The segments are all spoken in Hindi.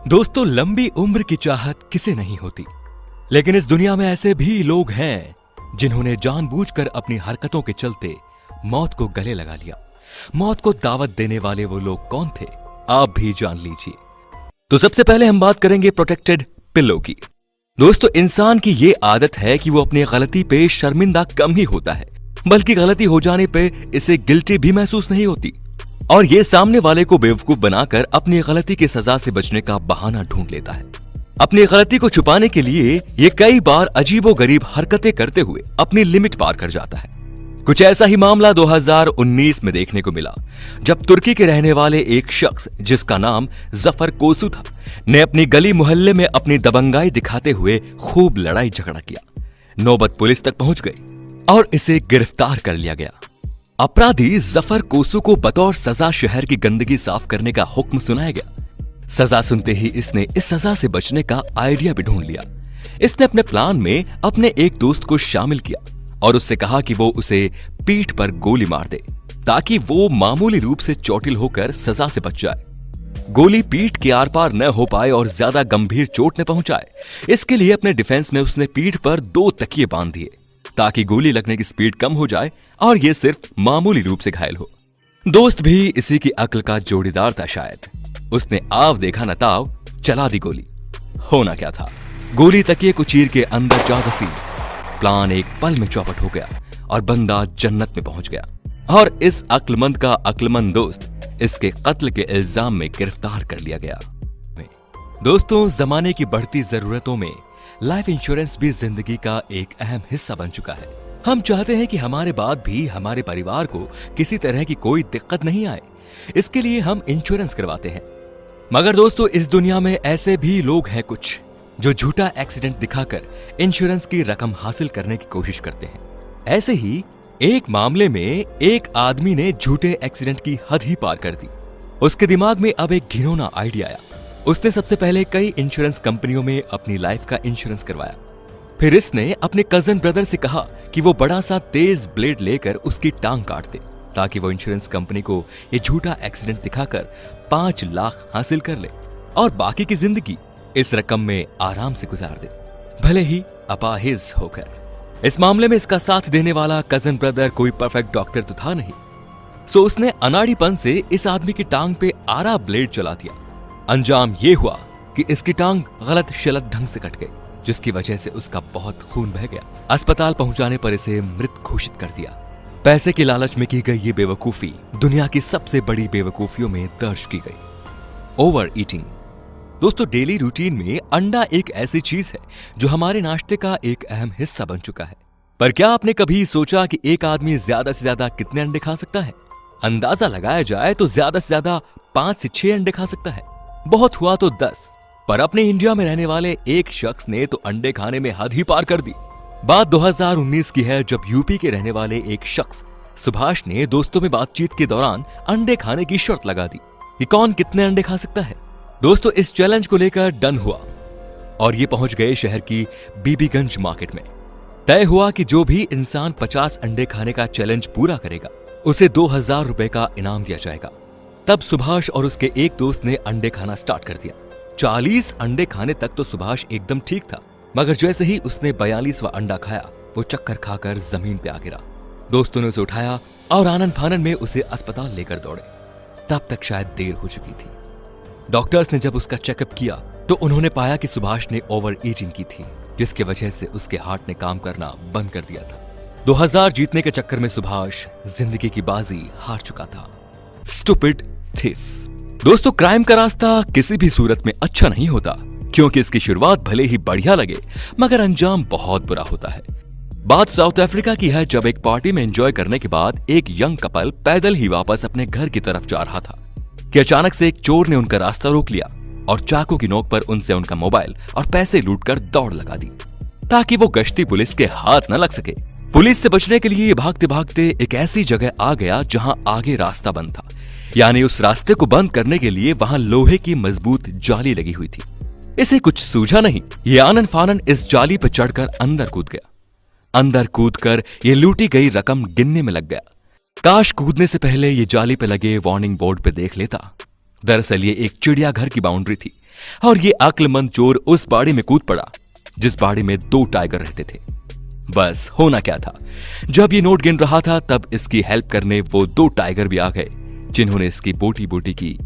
दोस्तों, लंबी उम्र की चाहत किसे नहीं होती, लेकिन इस दुनिया में ऐसे भी लोग हैं जिन्होंने जानबूझकर अपनी हरकतों के चलते मौत को गले लगा लिया। मौत को दावत देने वाले वो लोग कौन थे, आप भी जान लीजिए। तो सबसे पहले हम बात करेंगे प्रोटेक्टेड पिल्लो की। दोस्तों, इंसान की ये आदत है कि वो अपनी गलती पे शर्मिंदा कम ही होता है, बल्कि गलती हो जाने पे इसे गिल्टी भी महसूस नहीं होती, और ये सामने वाले को बेवकूफ बनाकर अपनी गलती की सजा से बचने का बहाना ढूंढ लेता है। अपनी गलती को छुपाने के लिए ये कई बार अजीबोगरीब हरकतें करते हुए अपनी लिमिट पार कर जाता है। कुछ ऐसा ही मामला 2019 में देखने को मिला, जब तुर्की के रहने वाले एक शख्स जिसका नाम जफर कोसू था ने अपनी गली मोहल्ले में अपनी दबंगाई दिखाते हुए खूब लड़ाई झगड़ा किया। नौबत पुलिस तक पहुंच गई और इसे गिरफ्तार कर लिया गया। अपराधी जफर कोसू को बतौर सजा शहर की गंदगी साफ करने का हुक्म सुनाया गया। सजा सुनते ही इसने इस सजा से बचने का आइडिया भी ढूंढ लिया। इसने अपने प्लान में अपने एक दोस्त को शामिल किया और उससे कहा कि वो उसे पीठ पर गोली मार दे, ताकि वो मामूली रूप से चोटिल होकर सजा से बच जाए। गोली पीठ के आर पार न हो पाए और ज्यादा गंभीर चोट न पहुंचाए, इसके लिए अपने डिफेंस में उसने पीठ पर 2 तकिए बांध दिए, ताकि गोली लगने की स्पीड कम हो जाए और ये सिर्फ मामूली रूप से घायल हो। दोस्त भी इसी की अक्ल का जोड़ीदार था शायद। उसने आव देखा न ताव, चला दी गोली। होना क्या था, गोली तकिए को चीर के अंदर जा धसी। प्लान एक पल में चौपट हो गया और बंदा जन्नत में पहुंच गया, और इस अक्लमंद का अक्लमंद दोस्त इसके कत्ल के इल्जाम में गिरफ्तार कर लिया गया। दोस्तों, जमाने की बढ़ती जरूरतों में लाइफ इंश्योरेंस भी जिंदगी का एक अहम हिस्सा बन चुका है। हम चाहते हैं कि हमारे बाद भी हमारे परिवार को किसी तरह की कोई दिक्कत नहीं आए, इसके लिए हम इंश्योरेंस करवाते हैं। मगर दोस्तों, इस दुनिया में ऐसे भी लोग हैं कुछ जो झूठा एक्सीडेंट दिखाकर इंश्योरेंस की रकम हासिल करने की कोशिश करते हैं। ऐसे ही एक मामले में एक आदमी ने झूठे एक्सीडेंट की हद ही पार कर दी। उसके दिमाग में अब एक घिनौना आइडिया आया। उसने सबसे पहले कई इंश्योरेंस कंपनियों में अपनी लाइफ का इंश्योरेंस करवाया। फिर इसने अपने कजन ब्रदर से कहा कि वो बड़ा सा तेज ब्लेड लेकर उसकी टांग काट दे, ताकि वो इंश्योरेंस कंपनी को ये झूठा एक्सीडेंट दिखाकर 5 लाख हासिल कर ले और बाकी की जिंदगी इस रकम में आराम से गुजार दे, भले ही अपाहिज होकर। इस मामले में इसका साथ देने वाला कजन ब्रदर कोई परफेक्ट डॉक्टर तो था नहीं, सो उसने अनाड़ीपन से इस आदमी की टांग पे आरा ब्लेड चला दिया। अंजाम ये हुआ कि इसकी टांग गलत शलत ढंग से कट गई, जिसकी वजह से उसका बहुत खून बह गया। अस्पताल पहुंचाने पर इसे मृत घोषित कर दिया। पैसे के लालच में की गई ये बेवकूफी दुनिया की सबसे बड़ी बेवकूफियों में दर्ज की गई। Over eating. दोस्तों, डेली रूटीन में अंडा एक ऐसी चीज है जो हमारे नाश्ते का एक अहम हिस्सा बन चुका है। पर क्या आपने कभी सोचा कि एक आदमी ज्यादा से ज्यादा कितने अंडे खा सकता है? अंदाजा लगाया जाए तो ज्यादा से ज्यादा 5 से 6 अंडे खा सकता है, बहुत हुआ तो 10। पर अपने इंडिया में रहने वाले एक शख्स ने तो अंडे खाने में हद ही पार कर दी। बात 2019 की है, जब यूपी के रहने वाले एक शख्स सुभाष ने दोस्तों में बातचीत के दौरान अंडे खाने की शर्त लगा दी कि कौन कितने अंडे खा सकता है। दोस्तों, इस चैलेंज को लेकर डन हुआ और ये पहुंच गए शहर की बीबीगंज मार्केट में। तय हुआ कि जो भी इंसान 50 अंडे खाने का चैलेंज पूरा करेगा उसे 2000 रुपए का इनाम दिया जाएगा। तब सुभाष और उसके एक दोस्त ने अंडे खाना स्टार्ट कर दिया। 40 अंडे खाने तक तो सुभाष एकदम ठीक था, मगर जैसे ही उसने 42वां अंडा खाया, वो चक्कर खाकर जमीन पे आ गिरा। दोस्तों ने उसे उठाया और आनन फानन में उसे अस्पताल लेकर दौड़े। तब तक शायद देर हो चुकी थी। डॉक्टर्स ने जब उसका चेकअप किया तो उन्होंने पाया कि सुभाष ने ओवर ईटिंग की थी, जिसकी वजह से उसके हार्ट ने काम करना बंद कर दिया था। 2000 जीतने के चक्कर में सुभाष जिंदगी की बाजी हार चुका था। Stupid thief. दोस्तों, क्राइम का रास्ता किसी भी सूरत में अच्छा नहीं होता, क्योंकि इसकी शुरुआत भले ही बढ़िया लगे मगर अंजाम बहुत बुरा होता है। बात साउथ अफ्रीका की है, जब एक पार्टी में एंजॉय करने के बाद एक यंग कपल पैदल ही वापस अपने घर की तरफ जा रहा था कि अचानक से एक चोर ने उनका रास्ता रोक लिया और चाकू की नोक पर उनसे उनका मोबाइल और पैसे लूटकर दौड़ लगा दी, ताकि वो गश्ती पुलिस के हाथ न लग सके। पुलिस से बचने के लिए भागते भागते एक ऐसी जगह आ गया जहां आगे रास्ता बंद था, यानी उस रास्ते को बंद करने के लिए वहां लोहे की मजबूत जाली लगी हुई थी। इसे कुछ सूझा नहीं, ये आनन फानन इस जाली पर चढ़कर अंदर कूद गया। अंदर कूदकर ये लूटी गई रकम गिनने में लग गया। काश कूदने से पहले ये जाली पे लगे वार्निंग बोर्ड पे देख लेता। दरअसल ये एक चिड़ियाघर की बाउंड्री थी और ये अक्लमंद चोर उस बाड़ी में कूद पड़ा जिस बाड़ी में 2 टाइगर रहते थे। बस होना क्या था, जब ये नोट गिन रहा था तब इसकी हेल्प करने वो 2 टाइगर भी आ गए जिन्होंने इसकी बोटी बोटी की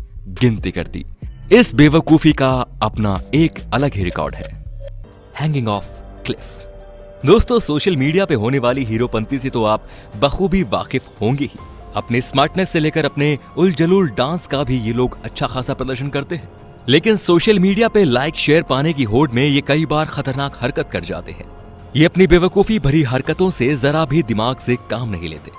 गिनती कर दी। इस बेवकूफी का अपना एक अलग ही रिकॉर्ड है, हैंगिंग ऑफ क्लिफ। दोस्तों, सोशल मीडिया पे होने वाली हीरोपंती से तो आप बखूबी वाकिफ होंगे ही। अपने स्मार्टनेस से लेकर अपने उलझुल डांस का भी ये लोग अच्छा खासा प्रदर्शन करते हैं, लेकिन सोशल मीडिया पे लाइक शेयर पाने की होड़ में ये कई बार खतरनाक हरकत कर जाते हैं। ये अपनी बेवकूफी भरी हरकतों से जरा भी दिमाग से काम नहीं लेते।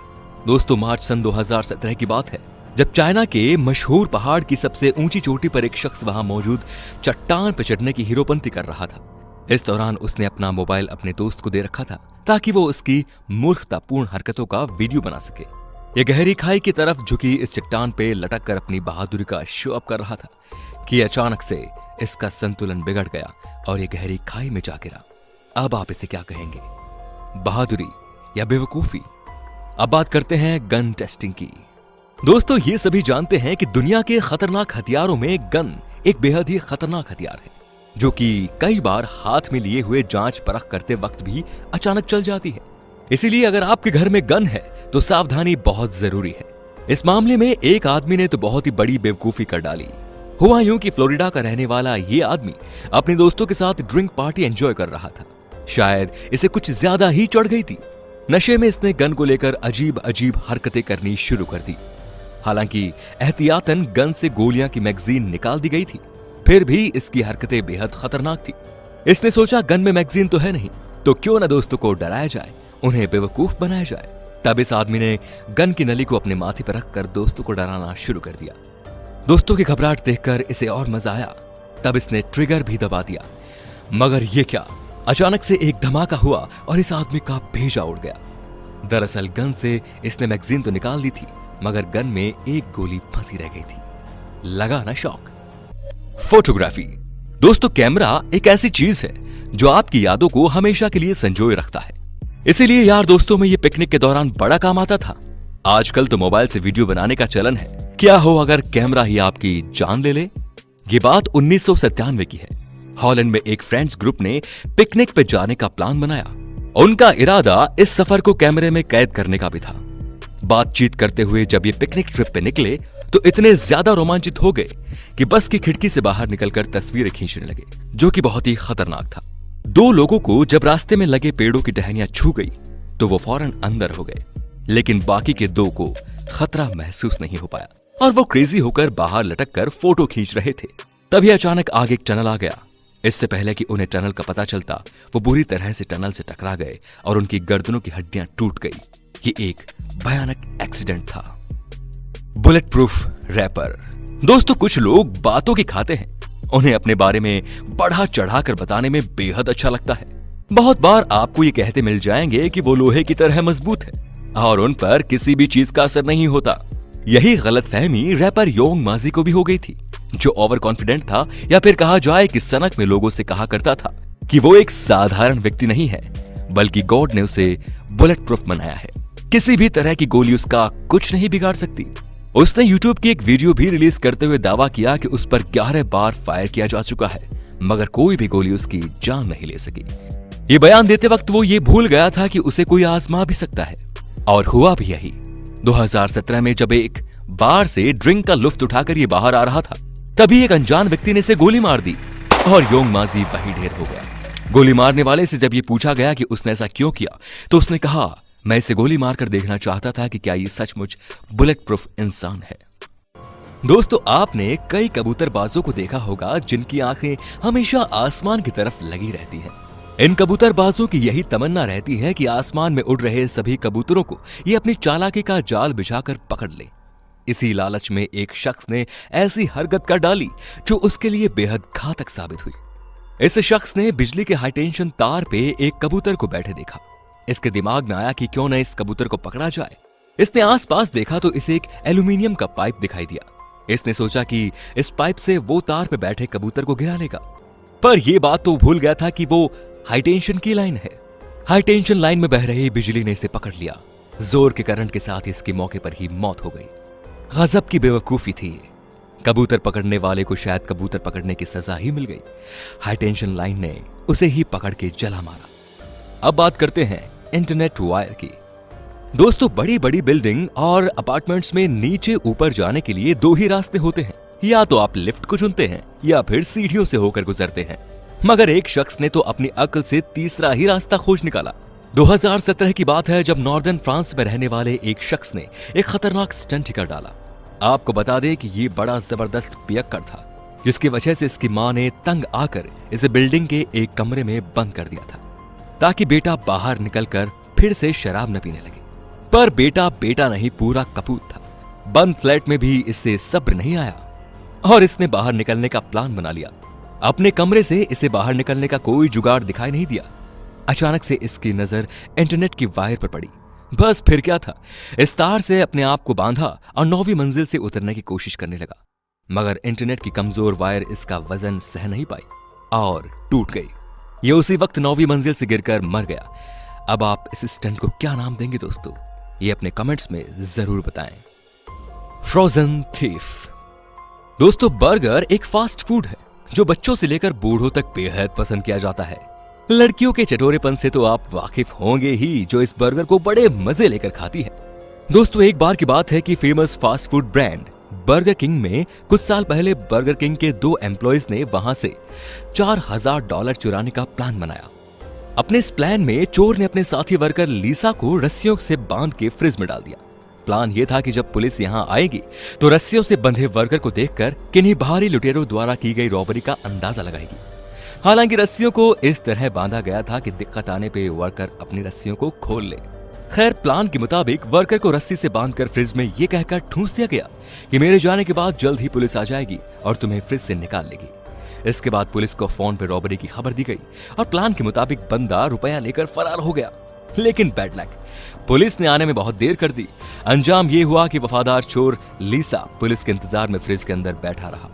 दोस्तों, मार्च सन 2017 की बात है, जब चाइना के मशहूर पहाड़ की सबसे ऊंची चोटी पर एक शख्स वहां मौजूद चट्टान पर चढ़ने की हीरोपंती कर रहा था। इस दौरान उसने अपना मोबाइल अपने दोस्त को दे रखा था ताकि वो उसकी मूर्खतापूर्ण हरकतों का वीडियो बना सके। ये गहरी खाई की तरफ झुकी इस चट्टान पे लटक कर अपनी बहादुरी का शो अप कर रहा था कि अचानक से इसका संतुलन बिगड़ गया और ये गहरी खाई में जा गिरा। अब आप इसे क्या कहेंगे, बहादुरी या बेवकूफी? अब बात करते हैं गन टेस्टिंग की। दोस्तों, ये सभी जानते हैं कि दुनिया के खतरनाक हथियारों में गन एक बेहद ही खतरनाक हथियार है, जो कि कई बार हाथ में लिए हुए जांच परख करते वक्त भी अचानक चल जाती है। इसीलिए अगर आपके घर में गन है तो सावधानी बहुत जरूरी है। इस मामले में एक आदमी ने तो बहुत ही बड़ी बेवकूफी कर डाली। हुआ यूं कि फ्लोरिडा का रहने वाला ये आदमी अपने दोस्तों के साथ ड्रिंक पार्टी एंजॉय कर रहा था। शायद इसे कुछ ज्यादा ही चढ़ गई थी। नशे में इसने गन को लेकर अजीब अजीब हरकतें करनी शुरू कर दी। हालांकि एहतियातन गन से गोलियां की मैगजीन निकाल दी गई थी, फिर भी इसकी हरकतें बेहद खतरनाक थी। इसने सोचा गन में मैगजीन तो है नहीं, तो क्यों न दोस्तों को डराया जाए, उन्हें बेवकूफ बनाया जाए। तब इस आदमी ने गन की नली को अपने माथे पर रखकर दोस्तों को डराना शुरू कर दिया। दोस्तों की घबराहट देखकर इसे और मजा आया, तब इसने ट्रिगर भी दबा दिया। मगर ये क्या, अचानक से एक धमाका हुआ और इस आदमी का भेजा उड़ गया। दरअसल गन से इसने मैगजीन तो निकाल दी थी, मगर गन में एक गोली फंसी रह गई थी। लगा ना शौक। फोटोग्राफी। दोस्तों, कैमरा एक ऐसी चीज है जो आपकी यादों को हमेशा के लिए संजोए रखता है। इसीलिए यार दोस्तों में ये पिकनिक के दौरान बड़ा काम आता था। आजकल तो मोबाइल से वीडियो बनाने का चलन है, क्या हो अगर कैमरा ही आपकी जान ले ले। ये बात 1997 की है। हॉलैंड में एक फ्रेंड्स ग्रुप ने पिकनिक पे जाने का प्लान बनाया। उनका इरादा इस सफर को कैमरे में कैद करने का भी था। बातचीत करते हुए जब ये पिकनिक ट्रिप पे निकले तो इतने ज्यादा रोमांचित हो गए कि बस की खिड़की से बाहर निकलकर तस्वीरें खींचने लगे, जो कि बहुत ही खतरनाक था। 2 लोगों को जब रास्ते में लगे पेड़ों की टहनियां छू गई तो वो फौरन अंदर हो गए, लेकिन बाकी के 2 को खतरा महसूस नहीं हो पाया और वो क्रेजी होकर बाहर लटक कर फोटो खींच रहे थे। तभी अचानक आगे एक टनल आ गया। इससे पहले कि उन्हें टनल का पता चलता, वो बुरी तरह से टनल से टकरा गए और उनकी गर्दनों की हड्डियां टूट गई। ये एक भयानक एक्सीडेंट था। Bulletproof wrapper. दोस्तों, कुछ लोग बातों की खाते हैं, उन्हें अपने बारे में बढ़ा चढ़ाकर बताने में बेहद अच्छा लगता है। बहुत बार आपको ये कहते मिल जाएंगे कि वो लोहे की तरह मजबूत है और उन पर किसी भी चीज का असर नहीं होता। यही गलतफहमी रैपर योंग माजी को भी हो गई थी, जो ओवर कॉन्फिडेंट था, या फिर कहा जाए कि सनक में लोगों से कहा करता था कि वो एक साधारण व्यक्ति नहीं है, बल्कि गॉड ने उसे बुलेट प्रूफ बनाया है। किसी भी तरह की गोली उसका कुछ नहीं बिगाड़ सकती। उसने यूट्यूब की एक वीडियो भी रिलीज करते हुए दावा किया कि उस पर 11 बार फायर किया जा चुका है, मगर कोई भी गोली उसकी जान नहीं ले सकी। ये बयान देते वक्त वो ये भूल गया था कि उसे कोई आजमा भी सकता है, और हुआ भी यही। 2017 में जब एक बार से ड्रिंक का लुफ्त उठाकर ये बाहर आ रहा था, तभी एक अनजान व्यक्ति ने इसे गोली मार दी और योंग माजी वही ढेर हो गया। गोली मारने वाले से जब ये पूछा गया कि उसने ऐसा क्यों किया, तो उसने कहा, मैं इसे गोली मारकर देखना चाहता था कि क्या ये सचमुच बुलेट प्रूफ इंसान है। दोस्तों, आपने कई कबूतरबाजों को देखा होगा जिनकी आंखें हमेशा आसमान की तरफ लगी रहती हैं। इन कबूतरबाजों की यही तमन्ना रहती है कि आसमान में उड़ रहे सभी कबूतरों को ये अपनी चालाकी का जाल बिछाकर पकड़ ले। इसी लालच में एक शख्स ने ऐसी हरकत कर डाली जो उसके लिए बेहद घातक साबित हुई। इस शख्स ने बिजली के हाई टेंशन तार पे एक कबूतर को बैठे देखा। इसके दिमाग में आया कि क्यों न इस कबूतर को पकड़ा जाए। इसने आसपास देखा तो इसे एक एल्यूमिनियम का पाइप दिखाई दिया। इसने सोचा कि इस पाइप से वो तार पे बैठे कबूतर को गिरा लेगा, पर यह बात तो भूल गया था कि वो हाई टेंशन की लाइन है। हाई टेंशन लाइन में बह रही बिजली ने इसे पकड़ लिया। जोर के करंट के साथ इसकी मौके पर ही मौत हो गई। गजब की बेवकूफी थी। कबूतर पकड़ने वाले को शायद कबूतर पकड़ने की सजा ही मिल गई। हाई टेंशन लाइन ने उसे ही पकड़ के जला मारा। अब बात करते हैं इंटरनेट वायर की। दोस्तों, बड़ी बड़ी बिल्डिंग और अपार्टमेंट्स में नीचे ऊपर जाने के लिए दो ही रास्ते होते हैं, या तो आप लिफ्ट को चुनते हैं या फिर सीढ़ियों से होकर गुजरते हैं। मगर एक शख्स ने तो अपनी अक्ल से तीसरा ही रास्ता खोज निकाला। 2017 की बात है, जब नॉर्दर्न फ्रांस में रहने वाले एक शख्स ने एक खतरनाक स्टंट ही कर डाला। आपको बता दें कि ये बड़ा जबरदस्त पियक्कड़ था, जिसकी वजह से इसकी मां ने तंग आकर इसे बिल्डिंग के एक कमरे में बंद कर दिया था, ताकि बेटा बाहर निकलकर फिर से शराब न पीने लगे। पर बेटा नहीं, पूरा कपूत था। बंद फ्लैट में भी इससे सब्र नहीं आया और इसने बाहर निकलने का प्लान बना लिया। अपने कमरे से इसे बाहर निकलने का कोई जुगाड़ दिखाई नहीं दिया। अचानक से इसकी नजर इंटरनेट की वायर पर पड़ी। बस फिर क्या था, इस तार से अपने आप को बांधा और 9वीं मंजिल से उतरने की कोशिश करने लगा। मगर इंटरनेट की कमजोर वायर इसका वजन सह नहीं पाई और टूट गई। ये उसी वक्त 9वीं मंजिल से गिरकर मर गया। अब आप इस स्टंट को क्या नाम देंगे दोस्तों? ये अपने कमेंट्स में जरूर बताएं। Frozen thief. दोस्तों, बर्गर एक फास्ट फूड है जो बच्चों से लेकर बूढ़ों तक बेहद पसंद किया जाता है। लड़कियों के चटोरेपन से तो आप वाकिफ होंगे ही, जो इस बर्गर को बड़े मजे लेकर खाती है। दोस्तों, एक बार की बात है कि famous fast food brand burger king में कुछ साल पहले बर्गर किंग के 2 एम्प्लॉइज ने वहां से $4000 चुराने का प्लान बनाया। अपने इस प्लान में चोर ने अपने साथी वर्कर लीसा को रस्सियों से बांध के फ्रिज में डाल दिया। प्लान यह था कि जब पुलिस यहां आएगी तो रस्सियों से बंधे वर्कर को देखकर किन्हीं बाहरी लुटेरों द्वारा की गई रॉबरी का अंदाजा लगाएगी। हालांकि रस्सियों को इस तरह बांधा गया था कि दिक्कत आने पे वर्कर अपनी रस्सियों को खोल ले। खैर, प्लान के मुताबिक वर्कर को रस्सी से बांधकर फ्रिज में यह कहकर ठूंस दिया गया कि मेरे जाने के बाद जल्द ही पुलिस आ जाएगी और तुम्हें फ्रिज से निकाल लेगी। इसके बाद पुलिस को फोन पर रॉबरी की खबर दी गई और प्लान के मुताबिक बंदा रुपया लेकर फरार हो गया। लेकिन बैड लक, पुलिस ने आने में बहुत देर कर दी। अंजाम ये हुआ कि वफादार चोर लीसा पुलिस के इंतजार में फ्रिज के अंदर बैठा रहा।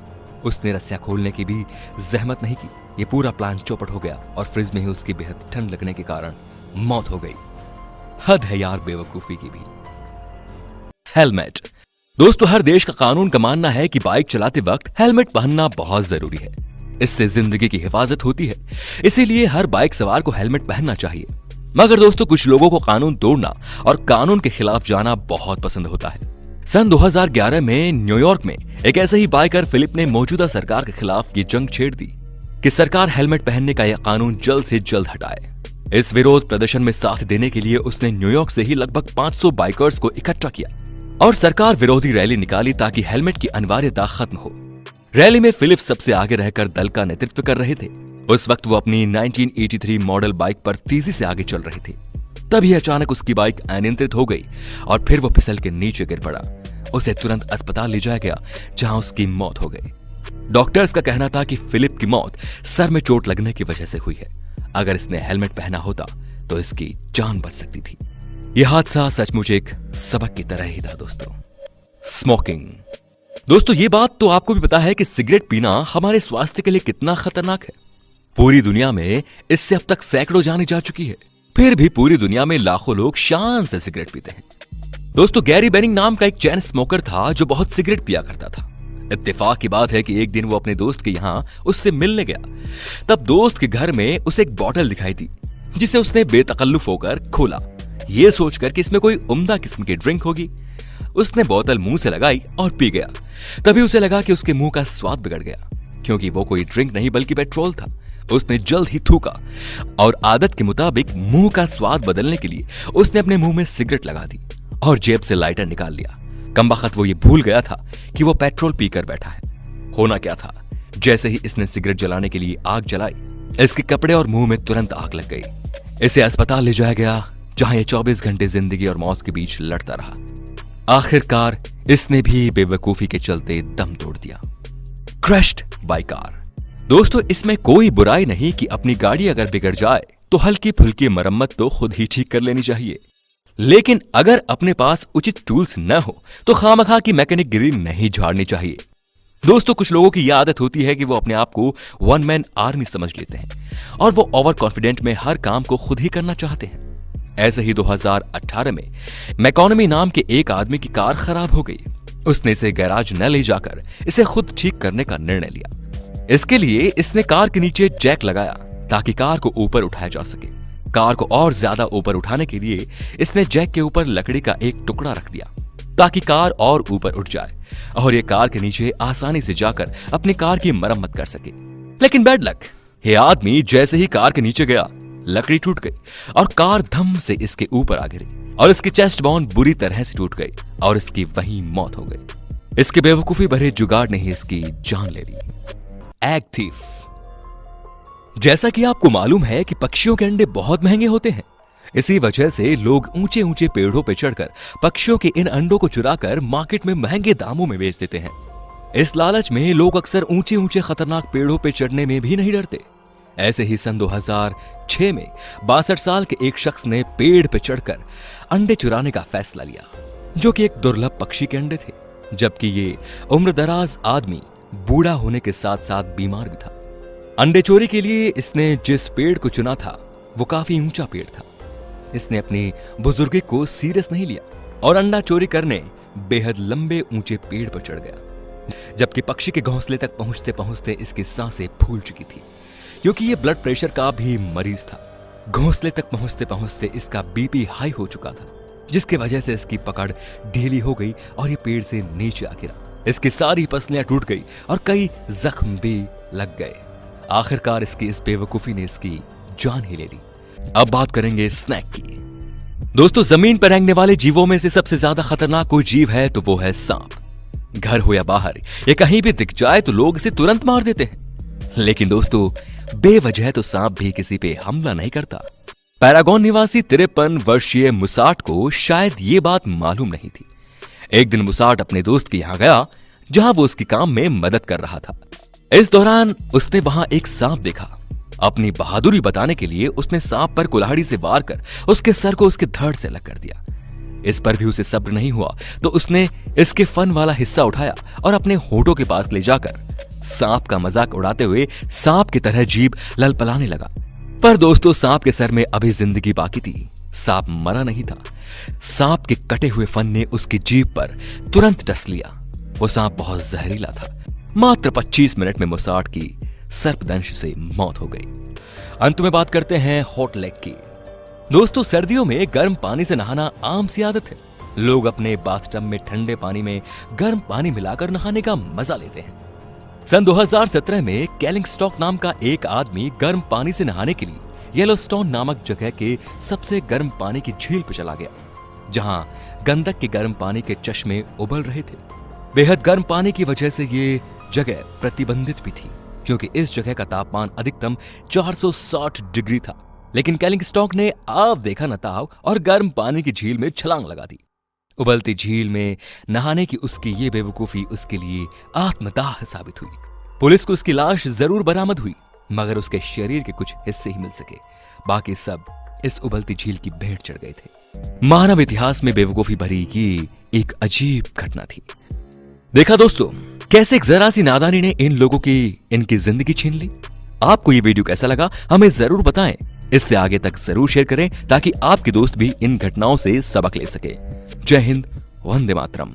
उसने रस्सियां खोलने की भी जहमत नहीं की। ये पूरा प्लान चौपट हो गया और फ्रिज में ही उसकी बेहद ठंड लगने के कारण मौत हो गई। हद है यार बेवकूफी की भी। हेलमेट। दोस्तों, हर देश का कानून का मानना है कि बाइक चलाते वक्त हेलमेट पहनना बहुत जरूरी है। इससे जिंदगी की हिफाजत होती है, इसीलिए हर बाइक सवार को हेलमेट पहनना चाहिए। मगर दोस्तों, कुछ लोगों को कानून तोड़ना और कानून के खिलाफ जाना बहुत पसंद होता है। सन 2011 में न्यूयॉर्क में एक ऐसे ही बाइकर फिलिप ने मौजूदा सरकार के खिलाफ ये जंग छेड़ दी कि सरकार हेलमेट पहनने का यह कानून जल्द से जल्द हटाए। इस विरोध प्रदर्शन में साथ देने के लिए उसने न्यूयॉर्क से ही लगभग 500 बाइकर्स को इकट्ठा किया और सरकार विरोधी रैली निकाली ताकि हेलमेट की अनिवार्यता खत्म हो। रैली में फिलिप सबसे आगे रहकर दल का नेतृत्व कर रहे थे। उस वक्त वो अपनी 1983 मॉडल बाइक पर तेजी से आगे चल रहे थे। तभी अचानक उसकी बाइक अनियंत्रित हो गई और फिर वो फिसल के नीचे गिर पड़ा। उसे तुरंत अस्पताल ले जाया गया, जहां उसकी मौत हो गई। डॉक्टर्स का कहना था कि फिलिप की मौत सर में चोट लगने की वजह से हुई है। अगर इसने हेलमेट पहना होता तो इसकी जान बच सकती थी। यह हादसा सचमुच एक सबक की तरह ही था दोस्तों। स्मोकिंग। दोस्तों, ये बात तो आपको भी पता है कि सिगरेट पीना हमारे स्वास्थ्य के लिए कितना खतरनाक है। पूरी दुनिया में इससे अब तक सैकड़ों जानें जा चुकी है, फिर भी पूरी दुनिया में लाखों लोग शान से सिगरेट पीते हैं। दोस्तों, गैरी बेनिंग नाम का एक चैन स्मोकर था जो बहुत सिगरेट पिया करता था। इत्तेफाक की बात है कि एक दिन वो अपने दोस्त के यहां उससे मिलने गया। तब दोस्त के घर में उसे एक बोतल दिखाई दी, जिसे उसने बेतकल्लुफ होकर खोला, ये सोचकर कि इसमें कोई उम्दा किस्म की ड्रिंक होगी। उसने बोतल मुंह से लगाई और पी गया। तभी उसे लगा कि उसके मुंह का स्वाद बिगड़ गया, क्योंकि वो कोई ड्रिंक नहीं बल्कि पेट्रोल था। उसने जल्द ही थूका और आदत के मुताबिक मुंह का स्वाद बदलने के लिए उसने अपने मुंह में सिगरेट लगा दी और जेब से लाइटर निकाल लिया। कमबख्त वो ये भूल गया था कि वो पेट्रोल पीकर बैठा है। होना क्या था, जैसे ही इसने सिगरेट जलाने के लिए आग जलाई, इसके कपड़े और मुंह में तुरंत आग लग गई। इसे अस्पताल ले जाया गया, जहां ये 24 घंटे जिंदगी और मौत के बीच लड़ता रहा। आखिरकार इसने भी बेवकूफी के चलते दम तोड़ दिया। Crushed by car. दोस्तों, इसमें कोई बुराई नहीं कि अपनी गाड़ी अगर बिगड़ जाए तो हल्की फुल्की मरम्मत तो खुद ही ठीक कर लेनी चाहिए, लेकिन अगर अपने पास उचित टूल्स न हो तो खामखा की मैकेनिक गिरी नहीं झाड़नी चाहिए। दोस्तों, कुछ लोगों की यह आदत होती है कि वो अपने आप को वन मैन आर्मी समझ लेते हैं और वो ओवर कॉन्फिडेंट में हर काम को खुद ही करना चाहते हैं। ऐसे ही 2018 में मैकोनमी नाम के एक आदमी की कार खराब हो गई। उसने इसे गैराज न ले जाकर इसे खुद ठीक करने का निर्णय लिया। इसके लिए इसने कार के नीचे जैक लगाया ताकि कार को ऊपर उठाया जा सके। कार को और ज्यादा ऊपर उठाने के लिए इसने जैक के ऊपर लकड़ी का एक टुकड़ा रख दिया ताकि कार और ऊपर उठ जाए और ये कार के नीचे आसानी से जाकर अपनी कार की मरम्मत कर सके। लेकिन बैड लक, ये आदमी जैसे ही कार के नीचे गया, लकड़ी टूट गई और कार धम से इसके ऊपर आ गिरी और इसकी चेस्ट बोन बुरी तरह से टूट गई और इसकी वहीं मौत हो गई। इसके बेवकूफी भरे जुगाड़ ने ही इसकी जान ले ली। Egg thief. जैसा कि आपको मालूम है कि पक्षियों के अंडे बहुत महंगे होते हैं, इसी वजह से लोग ऊंचे ऊंचे पेड़ों पर चढ़कर पक्षियों के इन अंडों को चुराकर मार्केट में महंगे दामों में बेच देते हैं। इस लालच में लोग अक्सर ऊंचे ऊंचे खतरनाक पेड़ों पर चढ़ने में भी नहीं डरते। ऐसे ही सन 2006 में 62 साल के एक शख्स ने पेड़ पर चढ़कर अंडे चुराने का फैसला लिया, जो कि एक दुर्लभ पक्षी के अंडे थे, जबकि ये उम्रदराज आदमी बूढ़ा होने के साथ साथ बीमार भी था। अंडे चोरी के लिए इसने जिस पेड़ को चुना था वो काफी ऊंचा पेड़ था। इसने अपनी बुजुर्गी को सीरियस नहीं लिया और अंडा चोरी करने बेहद लंबे ऊंचे पेड़ पर चढ़ गया, जबकि पक्षी के घोंसले तक पहुंचते पहुंचते इसकी सांसें फूल चुकी थी क्योंकि ये ब्लड प्रेशर का भी मरीज था। घोंसले तक पहुंचते पहुंचते इसका बीपी हाई हो चुका था, जिसकी वजह से इसकी पकड़ ढीली हो गई और ये पेड़ से नीचे आ गिरा। इसकी सारी पसलियां टूट गई और कई जख्म भी लग गए। आखिरकार इसकी इस बेवकूफी ने इसकी जान ही ले ली। अब बात करेंगे स्नेक की। दोस्तों, जमीन पर रेंगने वाले जीवों में से सबसे ज्यादा खतरनाक कोई जीव है तो वो है सांप। घर हो या बाहर, ये कहीं भी दिख जाए तो लोग इसे तुरंत मार देते हैं। लेकिन दोस्तों, बेवजह तो सांप भी किसी पे हमला नहीं करता। पैरागॉन निवासी 53 वर्षीय मुसाट को शायद ये बात मालूम नहीं थी। एक दिन मुसाट अपने दोस्त के यहां गया जहां वो उसके काम में मदद कर रहा था। इस दौरान उसने वहां एक सांप देखा। अपनी बहादुरी बताने के लिए उसने सांप पर कुल्हाड़ी से वार कर उसके सर को उसके धड़ से अलग कर दिया। इस पर भी उसे सब्र नहीं हुआ तो उसने इसके फन वाला हिस्सा उठाया और अपने होठों के पास ले जाकर सांप का मजाक उड़ाते हुए सांप की तरह जीभ ललपलाने लगा। पर दोस्तों, सांप के सर में अभी जिंदगी बाकी थी। सांप मरा नहीं था। सांप के कटे हुए फन ने उसकी जीभ पर तुरंत डस लिया। वो सांप बहुत जहरीला था। मात्र 25 मिनट में मुसाट की सर्पदंश से मौत हो गई। अंत में बात करते हैं हॉट लेग की। दोस्तों, सर्दियों में गर्म पानी से नहाना आम सी आदत है। लोग अपने बाथटब में ठंडे पानी में गर्म पानी मिलाकर नहाने का मजा लेते हैं। सन 2017 में कैलिंगस्टॉक नाम का एक आदमी गर्म पानी से नहाने के लिए येलोस्टोन नामक जगह के सबसे गर्म पानी की झील पर चला गया, जहां गंदक के गर्म पानी के चश्मे उबल रहे थे। बेहद गर्म पानी की वजह से ये जगह प्रतिबंधित भी थी, क्योंकि इस जगह का तापमान अधिकतम 460 डिग्री था। लेकिन कैलिंगस्टॉक ने आव देखा न ताव और गर्म पानी की झील में छलांग लगा दी। उबलती झील में नहाने की उसकी ये बेवकूफी उसके लिए आत्मदाह साबित हुई। पुलिस को उसकी लाश जरूर बरामद हुई, मगर उसके शरीर के कुछ हिस्से ही मिल सके। बाकी सब इस उबलती झील की भेंट चढ़ गए थे। मानव इतिहास में बेवकूफी भरी ये एक अजीब घटना थी। देखा दोस्तों, कैसे एक जरा सी नादानी ने इन लोगों की इनकी जिंदगी छीन ली। आपको ये वीडियो कैसा लगा हमें जरूर बताएं। इससे आगे तक जरूर शेयर करें ताकि आपके दोस्त भी इन घटनाओं से सबक ले सके। जय हिंद, वंदे मातरम।